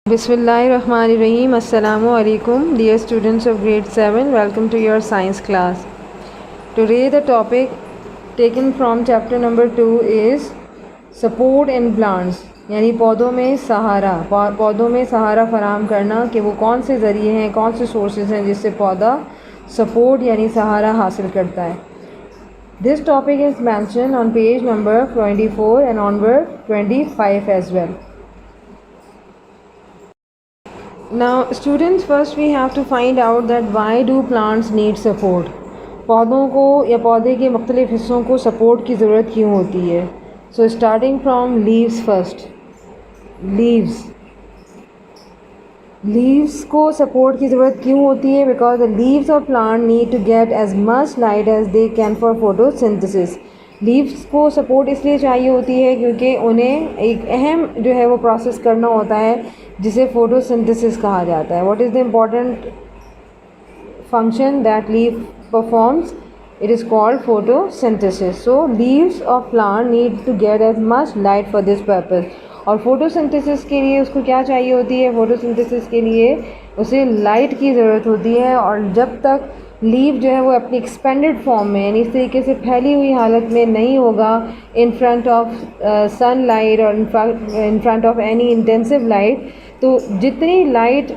Bismillahirrahmanirrahim. Assalamu alaikum, dear students of grade 7. Welcome to your science class. Today the topic taken from chapter number 2 is support in plants, यानी पौधों में सहारा फराहम करना कि वो कौन से ज़रिए हैं, कौन से सोर्सेज हैं जिससे पौधा सपोर्ट यानी सहारा हासिल करता है. This topic is mentioned on page number 24 and onward 25 as well. Now students, first we have to find out that why do plants need support. पौधों को या पौधे के मुख्तलिफ़ हिस्सों को सपोर्ट की ज़रूरत क्यों होती है. So starting from leaves first. Leaves को सपोर्ट की ज़रूरत क्यों होती है? Because the leaves of plant need to get as much light as they can for photosynthesis. Leaves को सपोर्ट इसलिए चाहिए होती है क्योंकि उन्हें एक अहम जो है वो प्रोसेस करना होता है जिसे फोटोसिंथेसिस कहा जाता है. What is the important function that leaf performs? It is called photosynthesis. So leaves of plant need to get as much light for this purpose. और फोटोसिंथेसिस के लिए उसको क्या चाहिए होती है? फोटोसिंथेसिस के लिए उसे लाइट की ज़रूरत होती है. और जब तक लीव जो है वो अपनी एक्सपेंडेड फॉर्म में यानी इस तरीके से फैली हुई हालत में नहीं होगा इन फ्रंट ऑफ सनलाइट और in front of any intensive light, तो जितनी लाइट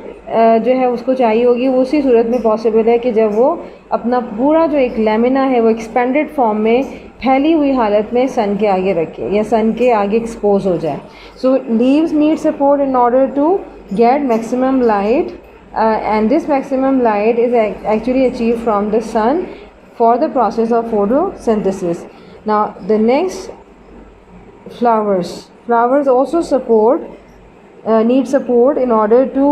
जो है उसको चाहिए होगी वो उसी सूरत में पॉसिबल है कि जब वो अपना पूरा जो एक लेमिना है वो एक्सपेंडेड फॉर्म में फैली हुई हालत में सन के आगे रखे या सन के आगे एक्सपोज हो जाए. So leaves need support in order to get maximum light. And this maximum light is actually achieved from the sun for the process of photosynthesis. Now the next, flowers also need support in order to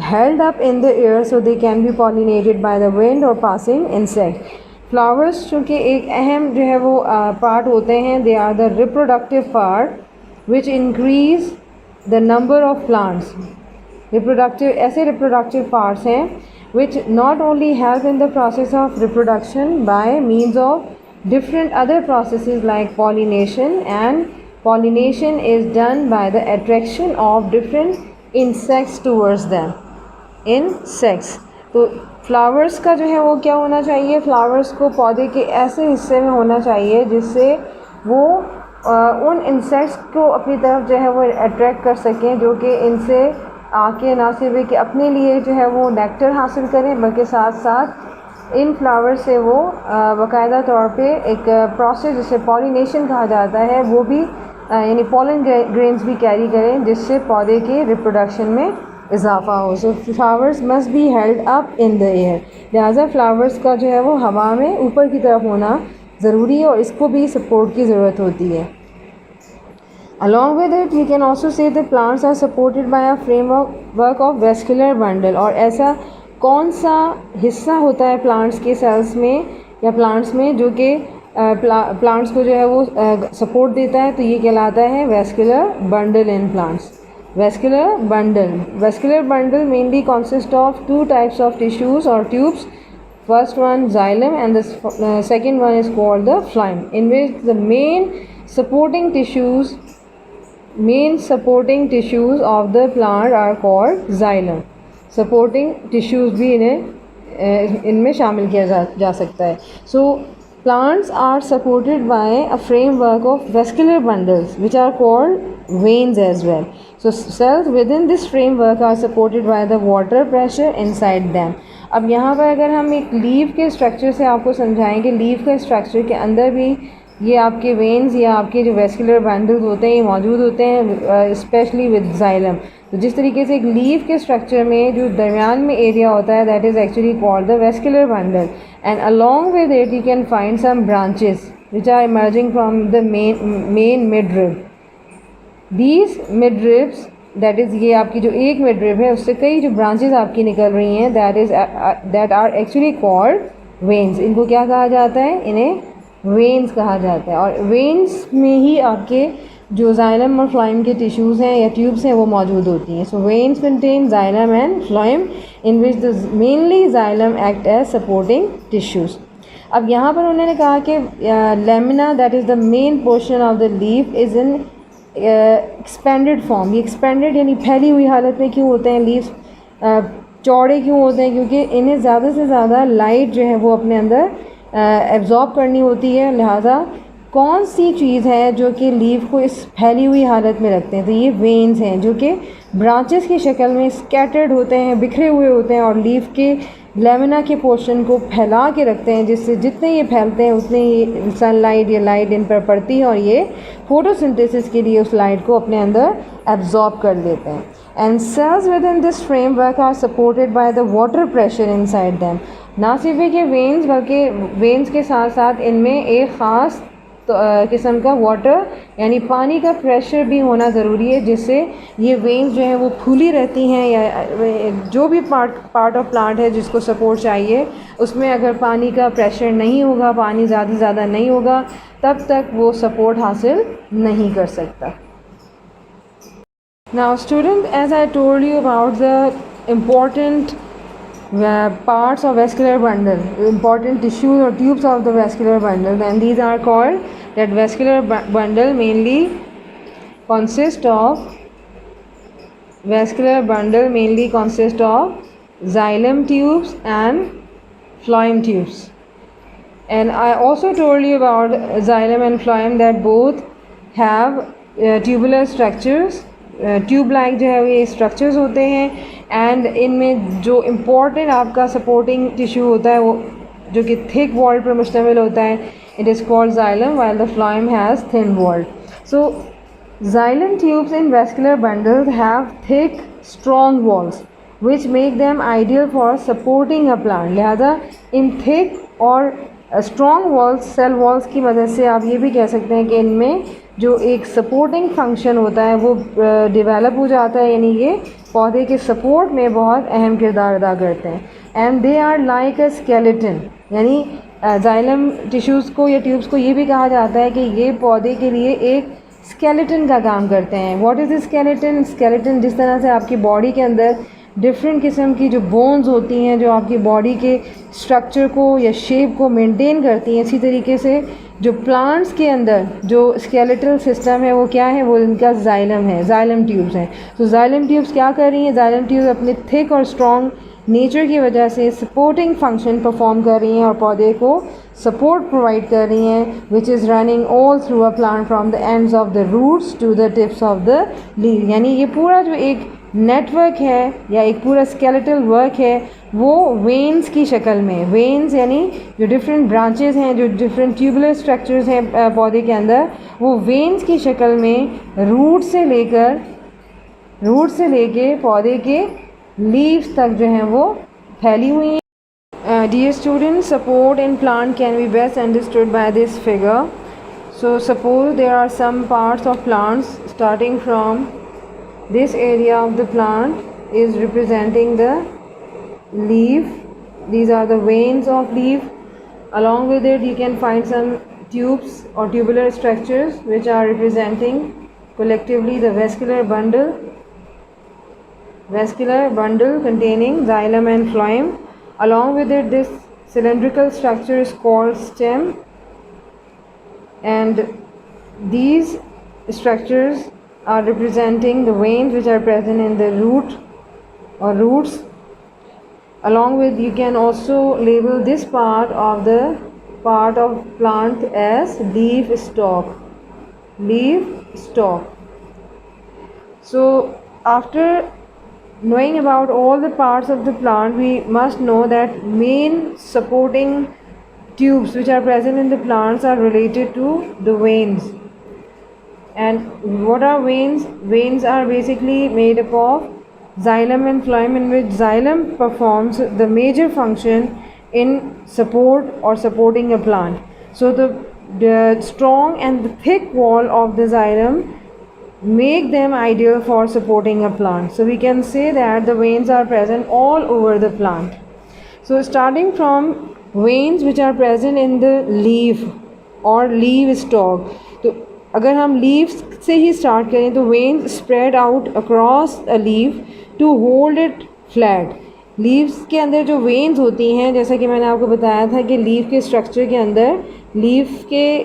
held up in the air so they can be pollinated by the wind or passing insect. Flowers चूँकि एक अहम जो है वो part होते हैं, they are the reproductive part which increase the number of plants. ऐसे reproductive parts हैं which not only help in the process of reproduction by means of different other processes like pollination, and pollination is done by the attraction of different insects towards them. Insects. तो flowers का जो है वो क्या होना चाहिए? Flowers को पौधे के ऐसे हिस्से में होना चाहिए जिससे वो उन इंसेक्ट्स को अपनी तरफ जो है वो अट्रैक्ट कर सकें जो कि इनसे आके ना सिर्फ कि अपने लिए जो है वो नेक्टर हासिल करें बल्कि साथ साथ इन फ्लावर से वो बाकायदा तौर पे एक प्रोसेस जिसे पॉलिनेशन कहा जाता है वो भी यानी पॉलन ग्रेन्स भी कैरी करें जिससे पौधे के रिप्रोडक्शन में इजाफा हो. सो flowers must be held up in the air. लिहाजा फ्लावर्स का जो है वो हवा में ऊपर की तरफ होना ज़रूरी है और इसको भी सपोर्ट की ज़रूरत होती है. Along with it, we can also say that plants are supported by a framework of vascular bundle. और ऐसा कौन सा हिस्सा होता है प्लांट्स के सेल्स में या प्लांट्स में जो कि प्लांट्स को जो है वो सपोर्ट देता है? तो ये कहलाता है vascular bundle in plants. Vascular bundle mainly consists of two types of tissues or tubes. First one xylem and the second one is called the phloem, in which the main supporting tissues of the plant are called xylem. Supporting tissues भी इनमें शामिल किया जा सकता है. So plants are supported by a framework of vascular bundles which are called veins as well. So cells within this framework are supported by the water pressure inside them. अब यहाँ पर अगर हम एक लीव के स्ट्रक्चर से आपको समझाएं कि लीव के स्ट्रक्चर के अंदर भी ये आपके वेन्स या आपके जो वेस्कुलर बंडल्स होते हैं ये मौजूद होते हैं, स्पेशली विद जाइलम. तो जिस तरीके से एक लीव के स्ट्रक्चर में जो दरमियान में एरिया होता है that is actually called the vascular bundle, and along with it you can find some branches which are emerging from the main midrib. These midribs that is ये आपकी जो एक मिडरिब है उससे कई जो ब्रांचेस आपकी निकल रही हैं that are actually called veins. इनको क्या कहा जाता है? इन्हें वेन्स कहा जाता है. और वेन्स में ही आपके जो जाइलम और फ्लोएम के टिश्यूज़ हैं या ट्यूब्स हैं वो मौजूद होती हैं. So veins contain xylem and phloem in which the mainly xylem act as supporting tissues. अब यहाँ पर उन्होंने कहा कि lamina that is the main portion of the leaf is in expanded form. ये एक्सपेंडेड यानी फैली हुई हालत में क्यों होते हैं लीव्स, चौड़े क्यों होते हैं? क्योंकि इन्हें ज़्यादा से ज़्यादा लाइट जो है वो अपने अंदर एब्जॉर्ब करनी होती है। लिहाजा कौन सी चीज़ है जो कि लीफ को इस फैली हुई हालत में रखते हैं? तो ये वेन्स हैं जो कि ब्रांचेस की शक्ल में स्कैटर्ड होते हैं, बिखरे हुए होते हैं और लीफ के लेमिना के पोर्शन को फैला के रखते हैं, जिससे जितने ये फैलते हैं उतने ही सनलाइट या लाइट इन पर पड़ती है और ये फोटोसिंथेसिस के लिए उस लाइट को अपने अंदर एब्जॉर्ब कर लेते हैं। And cells within this framework are supported by the water pressure inside them. ना सिर्फ के वेन्स बल्कि वेन्स के साथ साथ इनमें एक ख़ास किस्म का वाटर यानी पानी का प्रेशर भी होना ज़रूरी है, जिससे ये वेन्स जो हैं वो फूली रहती हैं या जो भी पार्ट ऑफ प्लांट है जिसको सपोर्ट चाहिए उसमें अगर पानी का प्रेशर नहीं होगा, पानी ज़्यादा से ज़्यादा नहीं होगा, तब तक वो सपोर्ट हासिल नहीं कर सकता। Now student, as I told you about the important parts of vascular bundle, important tissues or tubes of the vascular bundle, and these are called that vascular bundle mainly consist of xylem tubes and phloem tubes. And I also told you about xylem and phloem that both have tubular structures, tube like जो है ये structures होते हैं। And इनमें जो important आपका supporting tissue होता है वो जो कि थिक वॉल पर मुश्तमिल होता है, it is called xylem while the phloem has thin wall. So xylem tubes in vascular bundles have thick strong walls which make them ideal for supporting a plant. लिहाजा इन थिक और strong walls, cell walls की मदद से आप ये भी कह सकते हैं कि इनमें जो एक सपोर्टिंग फंक्शन होता है वो डेवलप हो जाता है, यानी ये पौधे के सपोर्ट में बहुत अहम किरदार अदा करते हैं। And they are like a skeleton, यानी जाइलम टिश्यूज़ को या ट्यूब्स को ये भी कहा जाता है कि ये पौधे के लिए एक स्केलेटन का काम करते हैं। What is skeleton? स्केलेटन जिस तरह से आपकी बॉडी के अंदर डिफरेंट किस्म की जो बोन्स होती हैं जो आपकी बॉडी के स्ट्रक्चर को या शेप को मेंटेन करती हैं, इसी तरीके से जो प्लांट्स के अंदर जो स्केलेटल सिस्टम है वो क्या है? वो इनका जाइलम है, जाइलम ट्यूब्स हैं। तो जाइलम ट्यूब्स क्या कर रही हैं? जाइलम ट्यूब्स अपने थिक और स्ट्रॉन्ग नेचर की वजह से सपोर्टिंग फंक्शन परफॉर्म कर रही हैं और पौधे को सपोर्ट प्रोवाइड कर रही हैं, which is running all through a plant from the ends of the roots to the tips of the leave. यानी ये पूरा जो एक नेटवर्क है या एक पूरा स्केलेटल वर्क है वो वेन्स की शक्ल में, वेन्स यानी जो डिफरेंट ब्रांचेस हैं, जो डिफरेंट ट्यूबुलर स्ट्रक्चर्स हैं पौधे के अंदर, वो वेन्स की शक्ल में रूट से लेके पौधे के लीव्स तक जो हैं वो फैली हुई हैं। Dear students, support in plant can be best understood by this figure. So suppose there are some parts of plants starting from this area of the plant is representing the leaf. These are the veins of leaf. Along with it you can find some tubes or tubular structures which are representing collectively the vascular bundle containing xylem and phloem. Along with it this cylindrical structure is called stem, and these structures are representing the veins which are present in the root or roots. Along with, you can also label this part of plant as leaf stalk. So after knowing about all the parts of the plant, we must know that main supporting tubes which are present in the plants are related to the veins. And what are veins? Veins are basically made up of xylem and phloem, in which xylem performs the major function in support or supporting a plant. So the strong and the thick wall of the xylem make them ideal for supporting a plant. So we can say that the veins are present all over the plant. So starting from veins which are present in the leaf or leaf stalk, तो अगर हम leaves से ही start करें तो veins spread out across a leaf to hold it flat, leaves के अंदर जो veins होती हैं, जैसा कि मैंने आपको बताया था कि लीफ के स्ट्रक्चर के अंदर लीफ के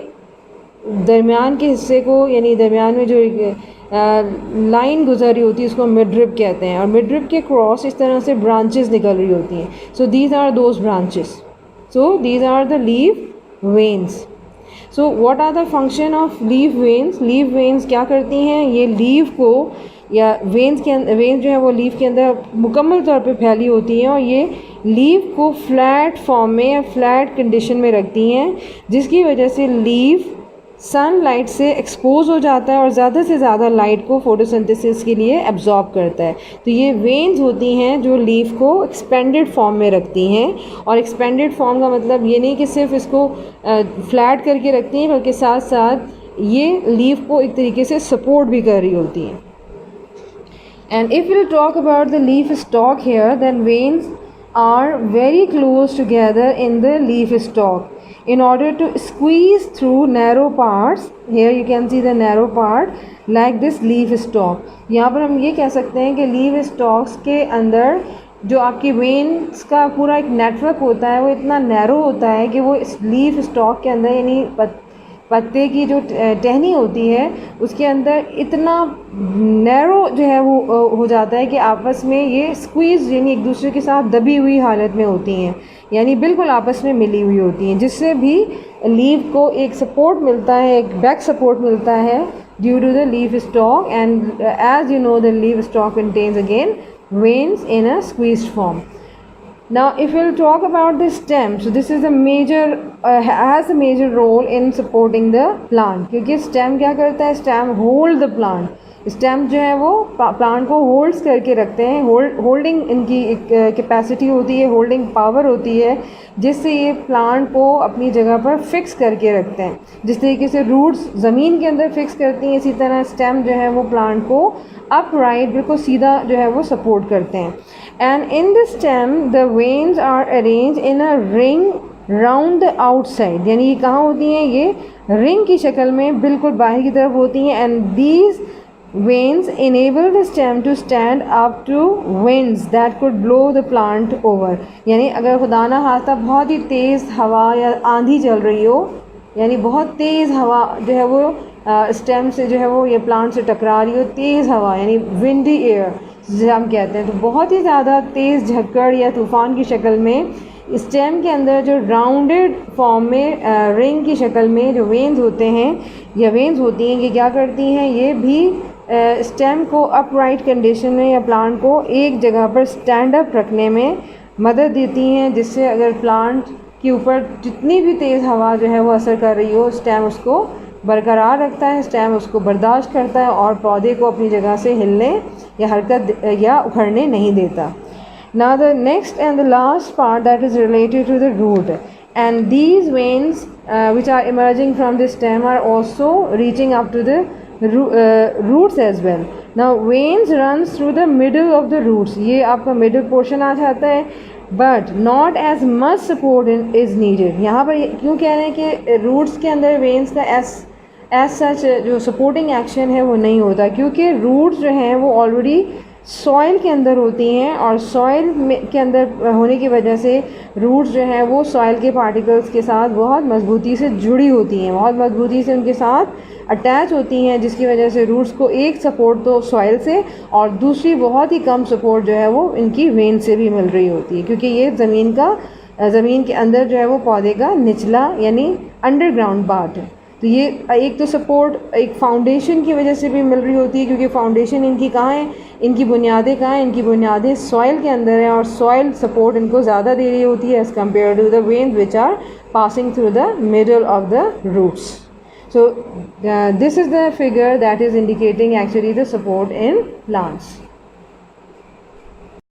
दरमियान के हिस्से को, यानी दरमियान में जो एक लाइन गुजर रही होती है उसको मिडरिब कहते हैं, और मिडरिब के क्रॉस इस तरह से ब्रांचेस निकल रही होती हैं. So these are those branches. So these are the leaf veins. So what are the function of leaf veins? Leaf veins क्या करती हैं? ये लीफ को या वेन्स जो है वो लीफ के अंदर मुकम्मल तौर पे फैली होती हैं और ये लीफ को फ्लैट फॉर्म में या फ्लैट कंडीशन में रखती हैं, जिसकी वजह से लीफ सनलाइट से एक्सपोज हो जाता है और ज़्यादा से ज़्यादा लाइट को फोटोसिंथेसिस के लिए एब्जॉर्ब करता है. तो ये वेन्स होती हैं जो लीफ को एक्सपेंडेड फॉर्म में रखती हैं. और एक्सपेंडेड फॉर्म का मतलब ये नहीं कि सिर्फ इसको फ्लैट करके रखती हैं, बल्कि साथ साथ ये लीफ को एक तरीके से सपोर्ट भी कर रही होती हैं. And if we'll talk about the leaf stalk here, then veins are very close together in the leaf stalk. In order to squeeze through narrow parts, here you can see the narrow part like this leaf stalk. यहाँ पर हम ये कह सकते हैं कि leaf stalks के अंदर जो आपकी वेन्स का पूरा एक नेटवर्क होता है वो इतना नैरो होता है कि वो इस लीफ स्टॉक के अंदर, यानी पत्ते की जो टहनी होती है उसके अंदर इतना नैरो जो है वो हो जाता है कि आपस में ये स्क्वीज़ यानी एक दूसरे के साथ दबी हुई हालत में होती हैं, यानी बिल्कुल आपस में मिली हुई होती हैं, जिससे भी लीफ को एक सपोर्ट मिलता है, एक बैक सपोर्ट मिलता है due to the leaf stalk. And as you know the leaf stalk contains again veins in a squeezed form. Now if we'll talk about the stem, so this is a major has a major role in supporting the plant, क्योंकि stem क्या करता है? stem hold the plant. Stem जो है वो plant को holds करके रखते हैं. होल्डिंग इनकी एक कैपेसिटी होती है, होल्डिंग पावर होती है, जिससे ये प्लांट को अपनी जगह पर फिक्स करके रखते हैं. जिस तरीके से रूट्स ज़मीन के अंदर फिक्स करती हैं, इसी तरह स्टेम जो है वो प्लांट को अपराइट, बिल्कुल सीधा जो है वो सपोर्ट करते हैं. And in the stem the veins are arrange in a ring round the outside, यानी ये कहाँ होती हैं? ये रिंग की शक्ल में बिल्कुल बाहर की तरफ होती हैं. And these veins enable the stem to stand up to winds that could blow the plant over. यानी अगर खुदा ना खास्ता बहुत ही तेज़ हवा या आंधी चल रही हो, यानी बहुत तेज़ हवा जो है वो स्टेम से जो है वो ये प्लांट से टकरा रही हो, तेज़ हवा यानी विंडी एयर जिसे हम कहते हैं, तो बहुत ही ज़्यादा तेज़ झक्कड़ या तूफ़ान की शक्ल में स्टेम के अंदर जो राउंडेड फॉर्म में रिंग की शक्ल में जो वेन्स होते हैं या वेन्स होती हैं, ये क्या करती हैं? ये भी स्टेम को अपराइट कंडीशन में या प्लांट को एक जगह पर स्टैंड अप रखने में मदद देती हैं, जिससे अगर प्लांट के ऊपर जितनी भी तेज़ हवा जो है वो असर कर रही हो, स्टेम उसको बरकरार रखता है, स्टेम उसको बर्दाश्त करता है और पौधे को अपनी जगह से हिलने या हरकत या उखड़ने नहीं देता. Now the next and the last part that is related to the root, and these veins which are emerging from the stem are also reaching up to the roots as well. Now veins runs through the middle of the roots. ये आपका middle portion आ जाता है, but not as much support is needed. यहाँ पर क्यों कह रहे हैं कि roots के अंदर veins का as such जो supporting action है वो नहीं होता, क्योंकि roots जो हैं वो already सॉइल के अंदर होती हैं और सॉइल के अंदर होने की वजह से रूट्स जो हैं वो सॉइल के पार्टिकल्स के साथ बहुत मजबूती से जुड़ी होती हैं, बहुत मजबूती से उनके साथ अटैच होती हैं, जिसकी वजह से रूट्स को एक सपोर्ट तो सॉइल से और दूसरी बहुत ही कम सपोर्ट जो है वो इनकी वेन से भी मिल रही होती है, क्योंकि ये ज़मीन के अंदर जो है वो पौधे का निचला यानी अंडरग्राउंड पार्ट है. तो ये एक तो सपोर्ट एक फाउंडेशन की वजह से भी मिल रही होती है, क्योंकि फाउंडेशन इनकी कहाँ है? इनकी बुनियादें कहाँ हैं? इनकी बुनियादें सॉइल के अंदर हैं और सॉइल सपोर्ट इनको ज़्यादा दे रही होती है as compare to the veins which are passing through the middle of the roots. So this is the figure that is indicating actually the support in plants.